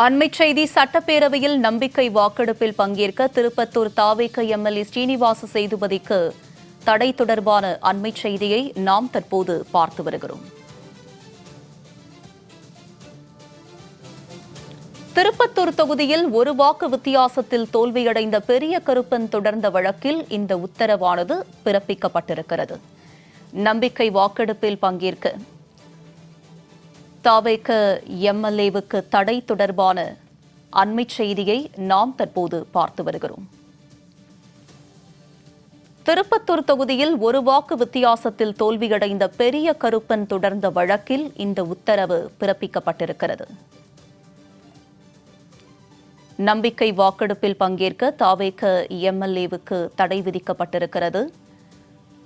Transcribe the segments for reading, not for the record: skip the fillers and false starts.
அண்மைச் செய்தி. சட்டப்பேரவையில் நம்பிக்கை வாக்கெடுப்பில் பங்கேற்க திருப்பத்தூர் தாவேக எம்எல்ஏ ஸ்ரீனிவாச சேதுபதிக்கு தடை தொடர்பான அண்மைச் செய்தியை நாம் தற்போது பார்த்து வருகிறோம். திருப்பத்தூர் தொகுதியில் ஒரு வாக்கு வித்தியாசத்தில் தோல்வியடைந்த பெரிய கருப்பன் தொடர்ந்த வழக்கில் இந்த உத்தரவானது பிறப்பிக்கப்பட்டிருக்கிறது. நம்பிக்கை வாக்கெடுப்பில் பங்கேற்க தாவேக எம்எல்ஏவுக்கு தடை தொடர்பான அண்மைச் செய்தியை நாம் தற்போது பார்த்து வருகிறோம். திருப்பத்தூர் தொகுதியில் ஒரு வாக்கு வித்தியாசத்தில் தோல்வியடைந்த பெரிய கருப்பன் தொடர்ந்த வழக்கில் இந்த உத்தரவு பிறப்பிக்கப்பட்டிருக்கிறது. நம்பிக்கை வாக்கெடுப்பில் பங்கேற்க தாவேக எம்எல்ஏவுக்கு தடை விதிக்கப்பட்டிருக்கிறது.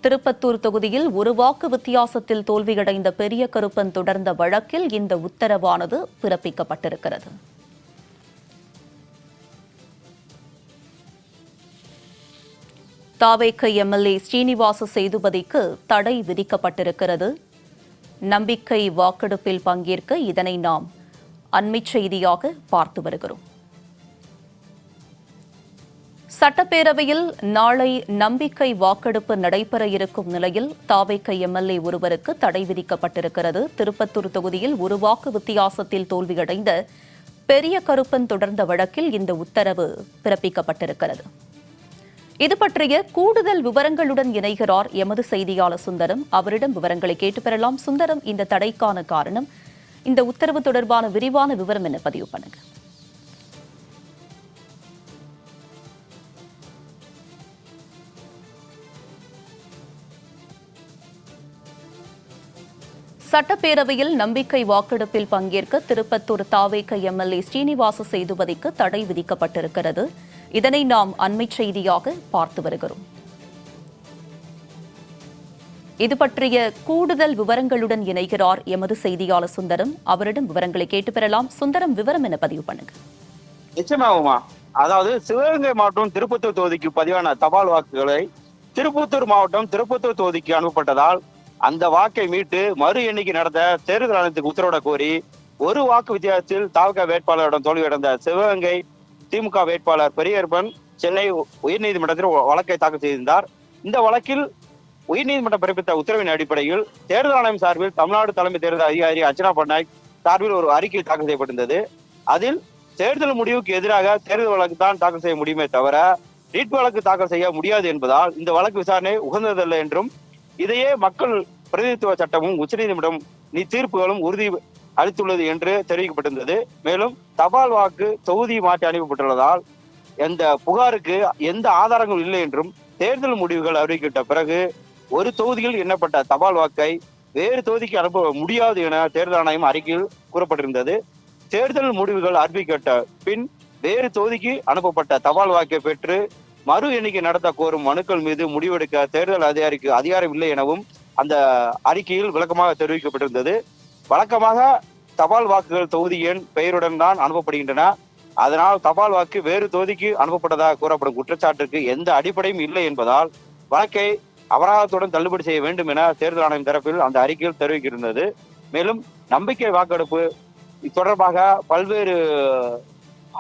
திருப்பத்தூர் தொகுதியில் ஒரு வாக்கு வித்தியாசத்தில் தோல்வியடைந்த பெரிய கருப்பன் தொடர்ந்த வழக்கில் இந்த உத்தரவானது பிறப்பிக்கப்பட்டிருக்கிறது. தாவேக எம்எல்ஏ ஸ்ரீனிவாச சேதுபதிக்கு தடை விதிக்கப்பட்டிருக்கிறது. நம்பிக்கை வாக்கெடுப்பில் பங்கேற்க இதனை நாம் அண்மைச் செய்தியாக பார்த்து வருகிறோம். சட்டப்பேரவையில் நாளை நம்பிக்கை வாக்கெடுப்பு நடைபெற இருக்கும் நிலையில் தாவேக எம்எல்ஏ ஒருவருக்கு தடை விதிக்கப்பட்டிருக்கிறது. திருப்பத்தூர் தொகுதியில் ஒரு வாக்கு வித்தியாசத்தில் தோல்வியடைந்த பெரிய கருப்பன் தொடர்ந்த வழக்கில் இந்த உத்தரவு பிறப்பிக்கப்பட்டிருக்கிறது. இது பற்றிய கூடுதல் விவரங்களுடன் இணைகிறார் எமது செய்தியாளர் சுந்தரம். அவரிடம் விவரங்களை கேட்டு பெறலாம். சுந்தரம், இந்த தடைக்கான காரணம், இந்த உத்தரவு தொடர்பான விரிவான விவரம் என்ன? பதிவு பண்ணுங்க. சட்டப்பேரவையில் நம்பிக்கை வாக்கெடுப்பில் பங்கேற்க திருப்பத்தூர் தாவேக எம்எல்ஏ ஸ்ரீனிவாச சேதுபதிக்கு தடை விதிக்கப்பட்டிருக்கிறது. இதனை நாம் அண்மைச் செய்தியாக பார்த்து வருகிறோம். இது பற்றிய கூடுதல் விவரங்களுடன் இணைகிறார் எமது செய்தியாளர் சுந்தரம். அவரிடம் விவரங்களை கேட்டு பெறலாம். சுந்தரம், விவரம் என்ன? பதிவு பண்ணுங்க. நிச்சயமாகுமா? அதாவது சிவகங்கை மாவட்டம் திருப்பத்தூர் தொகுதிக்கு பதிவான தபால் வாக்குகளை திருப்பத்தூர் மாவட்டம் திருப்பத்தூர் தொகுதிக்கு அனுப்பப்பட்டதால் அந்த வாக்கை மீட்டு மறு எண்ணிக்கை நடத்த தேர்தல் ஆணையத்துக்கு உத்தரவிட கோரி ஒரு வாக்கு வித்தியாசத்தில் தாவக வேட்பாளரிடம் தோல்வியடைந்த சிவகங்கை திமுக வேட்பாளர் பெரியகருப்பன் சென்னை உயர்நீதிமன்றத்தில் வழக்கை தாக்கல் செய்திருந்தார். இந்த வழக்கில் உயர்நீதிமன்றம் பிறப்பித்த உத்தரவின் அடிப்படையில் தேர்தல் ஆணையம் சார்பில் தமிழ்நாடு தலைமை தேர்தல் அதிகாரி அர்ச்சனா பட்நாயக் சார்பில் ஒரு அறிக்கை தாக்கல் செய்யப்பட்டிருந்தது. அதில் தேர்தல் முடிவுக்கு எதிராக தேர்தல் வழக்கு தான் தாக்கல் செய்ய முடியுமே தவிர ரீட் வழக்கு தாக்கல் செய்ய முடியாது என்பதால் இந்த வழக்கு விசாரணை உகந்ததல்ல என்றும், இதையே மக்கள் பிரதிநிதித்துவ சட்டமும் உச்சநீதிமன்றம் தீர்ப்புகளும் உறுதி அளித்துள்ளது என்று தெரிவிக்கப்பட்டிருந்தது. மேலும் தபால் வாக்கு தொகுதி மாற்றி அனுப்பப்பட்டுள்ளதால் எந்த புகாருக்கு எந்த ஆதாரங்களும் இல்லை என்றும், தேர்தல் முடிவுகள் அறிவிக்கப்பட்ட பிறகு ஒரு தொகுதியில் எண்ணப்பட்ட தபால் வாக்கை வேறு தொகுதிக்கு அனுப்ப முடியாது என தேர்தல் ஆணையம் அறிக்கையில் கூறப்பட்டிருந்தது. தேர்தல் முடிவுகள் அறிவிக்கப்பட்ட பின் வேறு தொகுதிக்கு அனுப்பப்பட்ட தபால் வாக்கை பெற்று மறு எண்ணிக்கை நடத்த கோரும் மனுக்கள் மீது முடிவெடுக்க தேர்தல் அதிகாரிக்கு அதிகாரம் இல்லை எனவும் அந்த அறிக்கையில் விளக்கமாக தெரிவிக்கப்பட்டிருந்தது. வழக்கமாக தபால் வாக்குகள் தொகுதி எண் பெயருடன் தான் அனுப்பப்படுகின்றன. அதனால் தபால் வாக்கு வேறு தொகுதிக்கு அனுப்பப்பட்டதாக கூறப்படும் குற்றச்சாட்டுக்கு எந்த அடிப்படையும் இல்லை என்பதால் வழக்கை அபராதத்துடன் தள்ளுபடி செய்ய வேண்டும் என தேர்தல் ஆணையம் தரப்பில் அந்த அறிக்கையில் தெரிவிக்கின்றது. மேலும் நம்பிக்கை வாக்கெடுப்பு தொடர்பாக பல்வேறு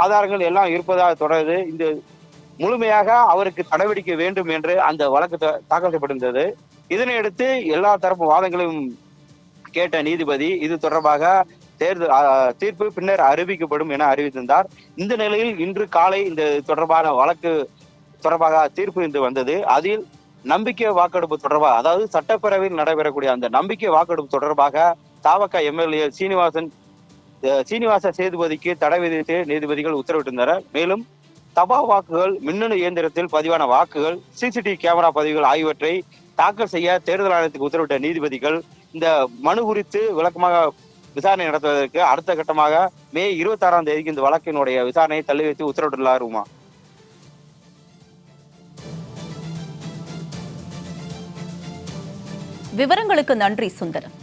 ஆதாரங்கள் எல்லாம் இருப்பதாக தொடர்ந்து இந்த முழுமையாக அவருக்கு நடவடிக்கை வேண்டும் என்று அந்த வழக்கு தாக்கல் செய்யப்பட்டிருந்தது. இதனையடுத்து எல்லா தரப்பு வாதங்களையும் கேட்ட நீதிபதி இது தொடர்பாக தேர்தல் தீர்ப்பு பின்னர் அறிவிக்கப்படும் என அறிவித்திருந்தார். இந்த நிலையில் இன்று காலை இந்த தொடர்பான வழக்கு தொடர்பாக தீர்ப்பு இன்று வந்தது. அதில் நம்பிக்கை வாக்கெடுப்பு தொடர்பாக, அதாவது சட்டப்பேரவையில் நடைபெறக்கூடிய அந்த நம்பிக்கை வாக்கெடுப்பு தொடர்பாக தாவக எம்எல்ஏ சீனிவாச சேதுபதிக்கு தடை விதித்து நீதிபதிகள் உத்தரவிட்டிருந்தனர். மேலும் தபால் வாக்குகள், மின்னணு இயந்திரத்தில் பதிவான வாக்குகள், சிசிடிவி கேமரா பதிவுகள் ஆகியவற்றை தாக்கல் செய்ய தேர்தல் ஆணையத்துக்கு உத்தரவிட்ட நீதிபதிகள் இந்த மனு குறித்து விளக்கமாக விசாரணை நடத்துவதற்கு அடுத்த கட்டமாக மே 26ஆம் தேதிக்கு இந்த வழக்கினுடைய விசாரணையை தள்ளி வைத்து உத்தரவிட்டுள்ளார். விவரங்களுக்கு நன்றி சுந்தரம்.